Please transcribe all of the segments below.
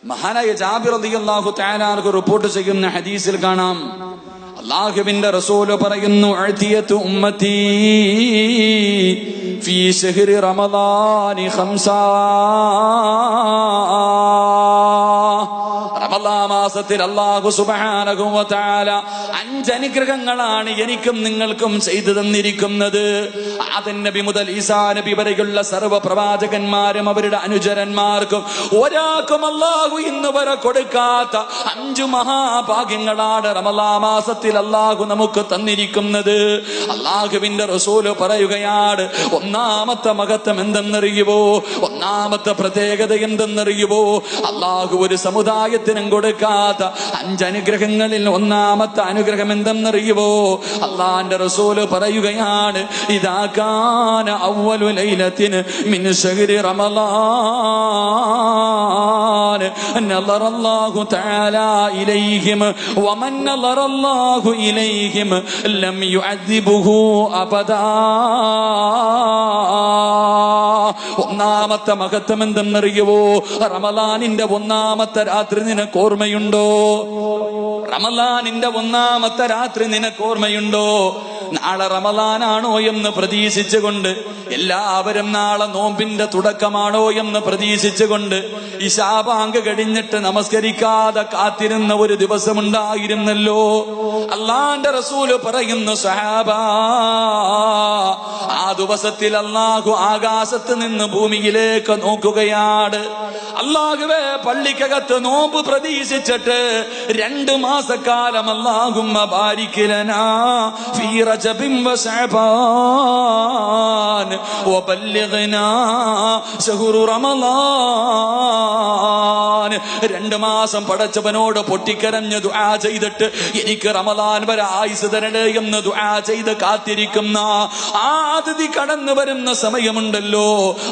മഹാനായ ജാബിർ റളിയല്ലാഹു തആല അൻഹു റിപ്പോർട്ട് ചെയ്യുന്ന ഹദീസിൽ കാണാം, അല്ലാഹുവിന്റെ റസൂൽ പറയുന്നു, അഅതിയതു ഉമ്മത്തി ഫീ ശഹ്രി റമളാനി ഖംസാ. റമളാൻ മാസത്തിൽ അല്ലാഹു സുബ്ഹാനഹു വ തആല 5 അനുഗ്രഹങ്ങളാണ് എനിക്കും നിങ്ങൾക്കും ചെയ്തു തന്നിരിക്കുന്നത്. ആദം നബി മുതൽ ഈസാ നബി വരെയുള്ള സർവ്വ പ്രവാചകന്മാരും അവരുടെ അനുചരന്മാർക്കും ഒരാൾക്കും അല്ലാഹു ഇന്ന് വരെ കൊടുക്കാത്ത 5 മഹാഭാഗ്യങ്ങളാണ് റമളാൻ മാസത്തിൽ അല്ലാഹു നമുക്ക് തന്നിരിക്കുന്നത്. അല്ലാഹുവിന്റെ റസൂല് പറയുകയാണ്, ഒന്നാമത്തെ മഹത്വം എന്തെന്നറിയുവോ? ഒന്നാമത്തെ പ്രത്യേകത എന്തെന്നറിയുവോ? അല്ലാഹു ഒരു സമുദായത്തിനും കൊടുക്കാത്ത 5 അനുഗ്രഹങ്ങളിൽ ഒന്നാമത്തെ അനുഗ്രഹം എന്തെന്നറിയുവോ? അല്ലാഹുവിന്റെ റസൂല് പറയുകയാണ്, ഇദാ കാന അവ്വലു ലൈലത്തിൻ മിൻ ശഹ്രി റമളാൻ നളറല്ലാഹു തആല ഇലൈഹിം വമൻ നളറല്ലാഹു ഇലൈഹിം ലം യുഅദ്ദിബുഹു അബദാ. ഒന്നാമത്തെ മഹത്വം എന്തെന്നറിയുവോ? റമളാനിന്റെ ഒന്നാമത്തെ രാത്രി നിനക്ക് ഓർമ്മയുണ്ടോ? റമളാനിന്റെ ഒന്നാമത്തെ രാത്രി നിനക്ക് ഓർമ്മയുണ്ടോ? നാളെ റമളാനാണോ എന്ന് പ്രതീക്ഷിച്ചുകൊണ്ട് എല്ലാവരും നാളെ നോമ്പിന്റെ തുടക്കമാണോ എന്ന് പ്രതീക്ഷിച്ചുകൊണ്ട് ഇശാ ബാങ്ക് കഴിഞ്ഞിട്ട് നമസ്കരിക്കാതെ കാത്തിരുന്ന ഒരു ദിവസമുണ്ടായിരുന്നല്ലോ. അല്ലാഹുവിന്റെ റസൂല് പറയുന്നു, സഹാബാ, ആ ദിവസത്തിൽ അല്ലാഹു ആകാശത്ത് നിന്ന് ഭൂമിയിലേക്ക് നോക്കുകയാണ്. അല്ലാഹുവേ, പള്ളിക്കകത്ത് നോമ്പ് പ്രതീക്ഷിച്ചിട്ട് 2 മാസക്കാലം അല്ലാഹുമ്മ ബാരിക് ലനാ ഫീ റജബിൻ വ ശഅബാൻ വബല്ലിഗ്നാ ശഹ്റു റമളാൻ. 2 മാസം പടച്ചവനോട് പൊട്ടിക്കരഞ്ഞ് ദുആ ചെയ്തിട്ട് എനിക്ക് റമളാൻ വരെ ആയുസ് തരണേ എന്ന് ദുആ ചെയ്ത് കാത്തിരിക്കുന്ന ആ അതിഥി കടന്നു വരുന്ന സമയമുണ്ടല്ലോ,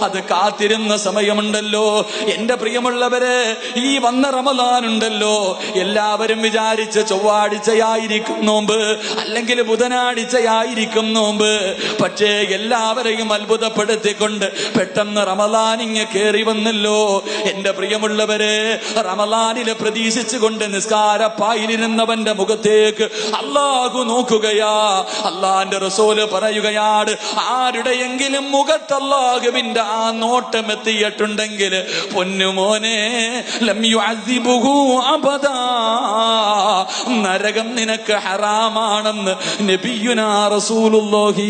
അത് കാത്തിരുന്ന സമയമുണ്ടല്ലോ. എന്റെ പ്രിയമുള്ളവരെ, ഈ വന്ന റമളാൻ ഉണ്ടല്ലോ, എല്ലാവരും വിചാരിച്ച് ചൊവ്വാഴ്ചയായിരിക്കും നോമ്പ്, അല്ലെങ്കിൽ ബുധനാഴ്ചയായിരിക്കും നോമ്പ്. പക്ഷേ എല്ലാവരെയും അത്ഭുതപ്പെടുത്തിക്കൊണ്ട് പെട്ടെന്ന് റമളാൻ ഇങ്ങ് കേറി വന്നല്ലോ. എന്റെ പ്രിയമുള്ളവരെ, റമളാനിലെ പ്രതീക്ഷിച്ചുകൊണ്ട് നിസ്കാരപ്പായിലിരുന്നവന്റെ മുഖത്തേക്ക് അല്ലാഹു നോക്കുകയാ. അല്ലാഹുവിന്റെ റസൂല് പറയുകയാണ്, ആരുടെയെങ്കിലും മുഖത്ത് അല്ലാഹുവിന്റെ ആ നോട്ടം എത്തിയിട്ടുണ്ടെങ്കിൽ പൊന്നുമോനെ ലം യുഅദ്ദിബുഹു അബദാ, നരകം നിനക്ക് ഹറാമാണെന്ന് നബിയുനാ റസൂലുള്ളാഹി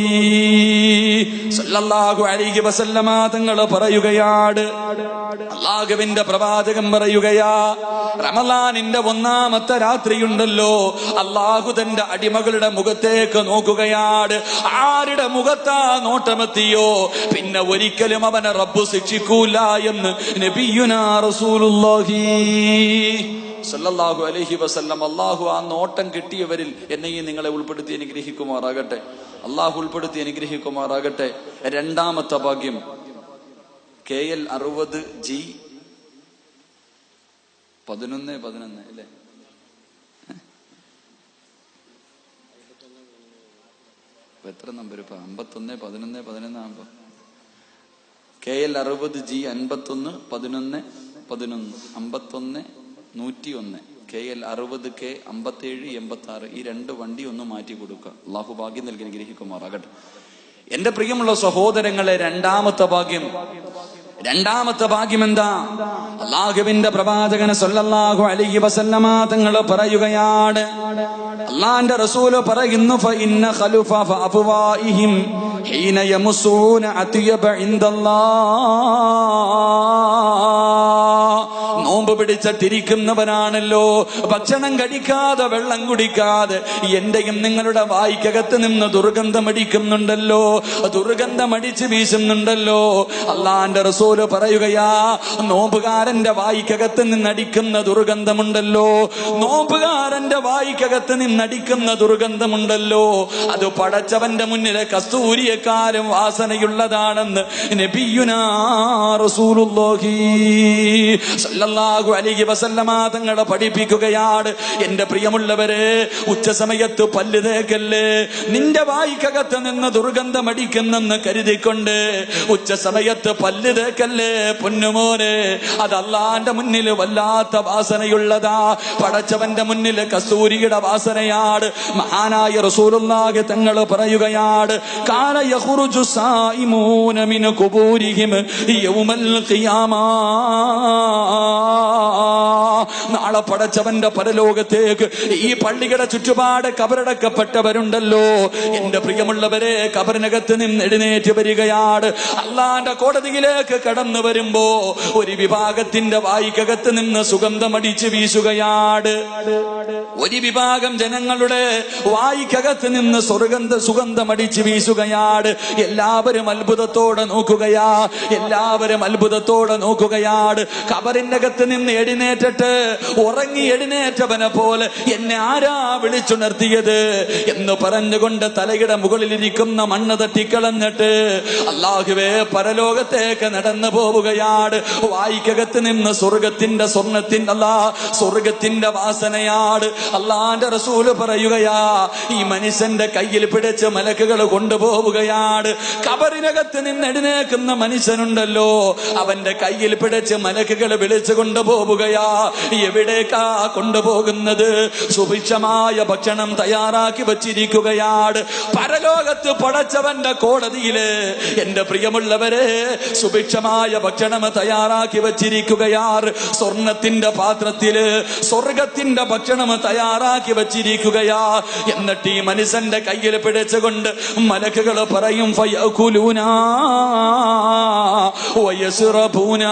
സ്വല്ലല്ലാഹു അലൈഹി വസല്ലമ തങ്ങൾ പറയുകയാണ്. അല്ലാഹുവിന്റെ പ്രവാചകൻ പറയുകയാ, റമളാനിന്റെ ഒന്നാമത്തെ രാത്രിയുണ്ടല്ലോ, അല്ലാഹു തന്റെ അടിമകളുടെ മുഖത്തേക്ക് നോക്കുകയാണ്. ആരുടെ മുഖത്താ നോട്ടമെത്തിയോ പിന്നെ ഒരിക്കലും അവനെ റബ്ബ് ശിക്ഷിക്കൂല എന്ന് നബിയുനാ റസൂലുള്ളാഹി സല്ലല്ലാഹു അലൈഹി വസല്ലം. അല്ലാഹു ആ നോട്ടം കിട്ടിയവരിൽ എന്നെയും നിങ്ങളെ ഉൾപ്പെടുത്തി അനുഗ്രഹിക്കുമാറാകട്ടെ. അല്ലാഹു ഉൾപ്പെടുത്തി അനുഗ്രഹിക്കുമാറാകട്ടെ. 2ാമത്തെ ഭാഗ്യം KL 60G 1111 അല്ലേ? എത്ര നമ്പർ ഇപ്പൊ? 51 11 11 ആകുമ്പോ KL 60G 51 11 11 51 101 KL 60K 57 86 ഈ 2 വണ്ടി ഒന്ന് മാറ്റി കൊടുക്കുക. അല്ലാഹു ഭാഗ്യം നൽകി അനുഗ്രഹിക്കുമാറാകട്ടെ. എന്റെ പ്രിയമുള്ള സഹോദരങ്ങളെ, 2ാമത്തെ ഭാഗ്യം എന്താ? അല്ലാഹുവിന്റെ പ്രവാചകൻ സല്ലല്ലാഹു അലൈഹി വസല്ലമ തങ്ങൾ പറയുകയാണ്, അല്ലാഹുവിന്റെ റസൂല് പറയുന്നു, ഫഇന്ന ഖലുഫ ഫഅഫ്വാഇഹിം ഹീന യമുസൂന അത്യബ ഇൻദല്ലാഹ്. നോമ്പ് പിടിച്ചിട്ടിരിക്കുന്നവനാണല്ലോ, ഭക്ഷണം കഴിക്കാതെ വെള്ളം കുടിക്കാതെ എന്റെയും നിങ്ങളുടെ വായ്ക്കകത്ത് നിന്ന് ദുർഗന്ധമടിക്കുന്നുണ്ടല്ലോ, ദുർഗന്ധമടിച്ച് വീശുന്നുണ്ടല്ലോ. അല്ലാഹുവിന്റെ റസൂല് പറയുകയാ, നോമ്പുകാരന്റെ വായ്ക്കകത്ത് നിന്നടിക്കുന്ന ദുർഗന്ധമുണ്ടല്ലോ, നോമ്പുകാരന്റെ വായ്ക്കകത്ത് നിന്നടിക്കുന്ന ദുർഗന്ധമുണ്ടല്ലോ, അത് പടച്ചവന്റെ മുന്നിലെ കസ്തൂരിയെക്കാളും വാസനയുള്ളതാണെന്ന് നബിയുനാ റസൂലുള്ളാഹി സ്വല്ലല്ലാഹു സല്ലല്ലാഹു അലൈഹി വസല്ലമ തങ്ങളെ പഠിപ്പിക്കുകയാണ്, എന്റെ പ്രിയമുള്ളവരെ, ഉച്ച സമയത്ത് പല്ല് തേക്കല്ലേ. നിന്റെ വായിക്കകത്ത് നിന്ന് ദുർഗന്ധമടിക്കുന്നെന്ന് കരുതിക്കൊണ്ട് ഉച്ച സമയത്ത് പല്ല് തേക്കല്ലേ പൊന്നുമോനെ. അത് അല്ലാന്റെ മുന്നിൽ വല്ലാത്ത വാസനയുള്ളതാ. പടച്ചവന്റെ മുന്നിൽ കസ്തൂരിയുടെ വാസനയാണ്. മഹാനായ റസൂലുള്ളാഹി തങ്ങൾ പറയുകയാണ്, കാന യഖ്റുജു സായിമൂന മിൻ ഖുബൂരിഹിം യൗമൽ ഖിയാമ. നാളെ പടച്ചവന്റെ പരലോകത്തേക്ക് ഈ പള്ളിയുടെ ചുറ്റുപാട് കബറടക്കപ്പെട്ടവരുണ്ടല്ലോ, എന്റെ പ്രിയമുള്ളവരെ, കബറിനകത്ത് നിന്ന് എഴുന്നേറ്റ് വരികയാണ്. അള്ളാന്റെ കോടതിയിലേക്ക് കടന്നു വരുമ്പോ ഒരു വിഭാഗത്തിന്റെ വായിക്കകത്ത് നിന്ന് സുഗന്ധമടിച്ച് വീശുകയാണ്. ഒരു വിഭാഗം ജനങ്ങളുടെ വായിക്കകത്ത് നിന്ന് സുഗന്ധമടിച്ച് വീശുകയാണ്. എല്ലാവരും അത്ഭുതത്തോടെ നോക്കുകയാ, എല്ലാവരും അത്ഭുതത്തോടെ നോക്കുകയാണ്. കബറിന്റെ അകത്ത് നിന്ന് എഴുന്നേറ്റിട്ട് ഉറങ്ങി എഴുന്നേറ്റവനെ പോലെ എന്നെ ആരാ വിളിച്ചുണർത്തിയത് എന്ന് പറഞ്ഞുകൊണ്ട് തലയുടെ മുകളിലിരിക്കുന്ന മണ്ണ് തട്ടിക്കളഞ്ഞിട്ട് അല്ലാഹുവേ പരലോകത്തേക്ക് നടന്നു പോവുകയാണ്. വായിക്കകത്ത് നിന്ന് സ്വർഗത്തിന്റെ സ്വർഗത്തിന്റെ വാസനയാണ്. അള്ളാന്റെ റസൂല് പറയുകയാ, ഈ മനുഷ്യന്റെ കയ്യിൽ പിടിച്ച് മലക്കുകൾ കൊണ്ടുപോവുകയാണ്. കബറിനകത്ത് നിന്ന് എഴുന്നേക്കുന്ന മനുഷ്യനുണ്ടല്ലോ, അവന്റെ കയ്യിൽ പിടിച്ച് മലക്കുകൾ വിളിച്ചു കൊണ്ടുപോവുകയാ. എവിടേക്കാ കൊണ്ടുപോകുന്നത്? സുഭിക്ഷമായ ഭക്ഷണം തയ്യാറാക്കി വച്ചിരിക്കുകയാണ്. പരലോകത്ത് പടച്ചവന്റെ കോടതിയില് എന്റെ പ്രിയമുള്ളവരെ സുഭിക്ഷമായ ഭക്ഷണം തയ്യാറാക്കി വച്ചിരിക്കുകയാണ്. സ്വർണത്തിന്റെ പാത്രത്തില് സ്വർഗത്തിന്റെ ഭക്ഷണം തയ്യാറാക്കി വച്ചിരിക്കുകയാ. എന്നിട്ട് ഈ മനുഷ്യന്റെ കയ്യിൽ പിടിച്ചുകൊണ്ട് മലക്കുകൾ പറയും, ഫയകുലൂന വയസ്റബൂന.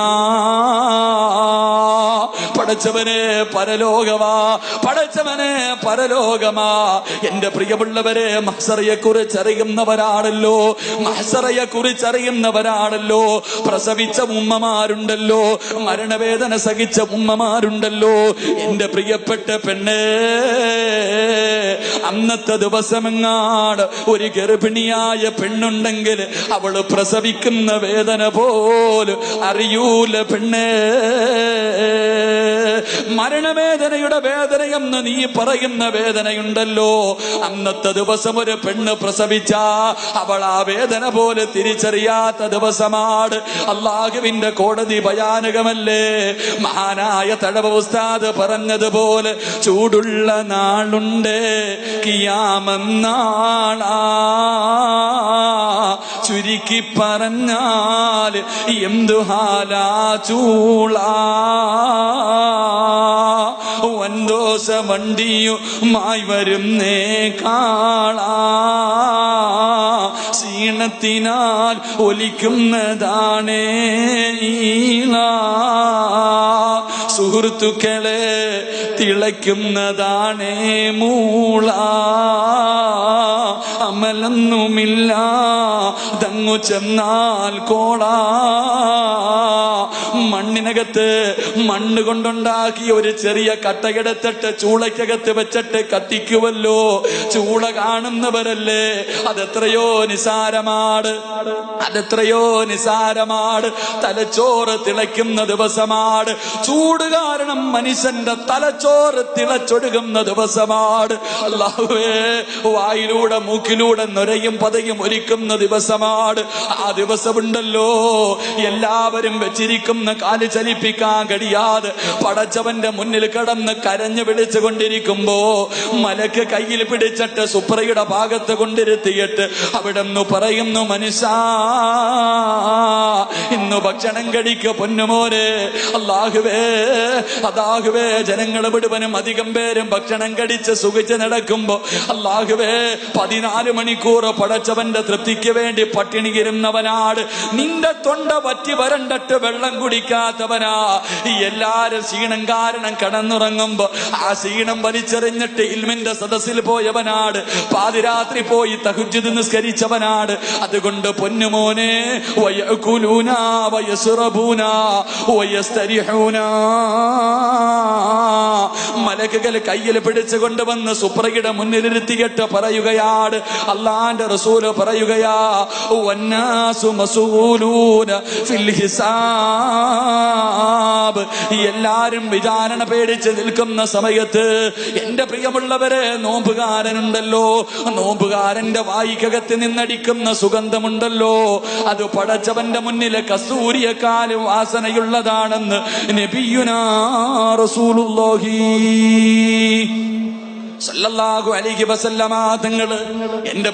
പടച്ചവനെ പരലോകമാ, പടച്ചവനെ പരലോകമാ. എന്റെ പ്രിയമുള്ളവരെ, മഹ്ശറയെ കുറിച്ച് അറിയുന്നവരാണല്ലോ, മഹ്ശറയെ കുറിച്ച് അറിയുന്നവരാണല്ലോ. പ്രസവിച്ച ഉമ്മമാരുണ്ടല്ലോ, മരണവേദന സഹിച്ച ഉമ്മമാരുണ്ടല്ലോ. എന്റെ പ്രിയപ്പെട്ട പെണ്ണേ, അന്നത്തെ ദിവസമെങ്ങാട് ഒരു ഗർഭിണിയായ പെണ്ണുണ്ടെങ്കിൽ അവള് പ്രസവിക്കുന്ന വേദന പോലും അറിയൂല പെണ്ണേ. മരണവേദനയുടെ വേദനയെന്ന് നീ പറയുന്ന വേദനയുണ്ടല്ലോ, അന്നത്തെ ദിവസം ഒരു പെണ്ണ് പ്രസവിച്ച അവൾ ആ വേദന പോലെ തിരിച്ചറിയാത്ത ദിവസമാണ്. അല്ലാഹുവിന്റെ കോടതി ഭയാനകമല്ലേ? മഹാനായ തഴവ ഉസ്താദ് പറഞ്ഞതുപോലെ ചൂടുള്ള നാളുണ്ട് കിയാമന്നാളാ. ചുരുക്കി പറഞ്ഞാൽ എന്തു ഹാലാ ചൂളാ. വൻദോഷ വണ്ടിയുമായി വരുന്നേ കാളാ. ക്ഷീണത്തിനാൽ ഒലിക്കുന്നതാണേ ഈള. സുഹൃത്തുക്കളെ തിളയ്ക്കുന്നതാണേ മൂള. അമലൊന്നുമില്ല ദങ്ങു ചെന്നാൽ കോളാ. മണ്ണിനകത്ത് മണ്ണ് കൊണ്ടുണ്ടാക്കിയ ഒരു ചെറിയ കട്ടയെടുത്തിട്ട് ചൂളയ്ക്കകത്ത് വെച്ചിട്ട് കത്തിക്കുമല്ലോ. ചൂള കാണുന്നവരല്ലേ, അതെത്രയോ നിസാരമാണ്, അതെത്രയോ നിസാരമാണ്. തലച്ചോറ് തിളയ്ക്കുന്ന ദിവസമാണ്. ചൂട് കാരണം മനുഷ്യന്റെ തലച്ചോറ് തിളച്ചൊടുകുന്ന ദിവസമാണ്. അല്ലാഹുവേ, വായിലൂടെ മൂക്കിലൂടെ നൊരയും പതയും ഒരുക്കുന്ന ദിവസമാണ്. ആ ദിവസമുണ്ടല്ലോ, എല്ലാവരും വെച്ചിരിക്കുന്ന കാല് ചലിപ്പിക്കാൻ കഴിയാതെ പടച്ചവന്റെ മുന്നിൽ കടന്ന് കരഞ്ഞു വിളിച്ചു കൊണ്ടിരിക്കുമ്പോ മലക്ക് കയ്യിൽ പിടിച്ചിട്ട് സുപ്രയുടെ ഭാഗത്ത് കൊണ്ടിരുത്തിയിട്ട് അവിടെ നിന്ന് പറയുന്നു, മനുഷ്യ ഇന്ന് ഭക്ഷണം കഴിക്ക പൊന്നുമോനെ. അല്ലാഹുവേ, അല്ലാഹുവേ, ജനങ്ങൾ മുഴുവനും അധികം പേരും ഭക്ഷണം കഴിച്ച് സുഖിച്ച് നടക്കുമ്പോ അല്ലാഹുവേ 14 മണിക്കൂർ പടച്ചവന്റെ തൃപ്തിക്ക് വേണ്ടി പട്ടിണി ഇരുന്നവനാണ്. നിന്റെ തൊണ്ട വറ്റി വരണ്ടിട്ട് വെള്ളം കുടിക്കാത്തവനാ. എല്ലാരും ക്ഷീണം കാരണം കടന്നുറങ്ങുമ്പോ ആ ക്ഷീണം വലിച്ചെറിഞ്ഞിട്ട് ഇൽമിന്റെ സദസ്സിൽ പോയവനാണ്. പാതിരാത്രി പോയി തഹജ്ജുദ് നിസ്കരിച്ചവനാണ്. അതുകൊണ്ട് പൊന്നുമോനെ, വയകുലൂന വയസ്റബൂന വയസ്തരിഹൂന. മലക്കുകൾ കയ്യിൽ പിടിച്ചു കൊണ്ടുവന്ന് സുപ്രയുടെ മുന്നിലിരുത്തിയിട്ട് പറയുകയാണ്, അള്ളാന്റെ റസൂല് പറയുകയാ, വന്നാസു മസൂലൂന ഫിൽ ഹിസാബ്. എല്ലാരും വിചാരണ പേടിച്ച് നിൽക്കുന്ന സമയത്ത് എന്റെ പ്രിയമുള്ളവരെ, നോമ്പുകാരനുണ്ടല്ലോ, നോമ്പുകാരന്റെ വായിക്കകത്ത് നിന്നടിക്കുന്ന സുഗന്ധമുണ്ടല്ലോ, അത് പടച്ചവന്റെ മുന്നിലെ കസ്തൂരിയെക്കാളും വാസനയുള്ളതാണെന്ന് നബിയുനാ റസൂലുള്ളാഹി സ്വല്ലല്ലാഹു അലൈഹി വസല്ലമ തങ്ങള് എന്റെ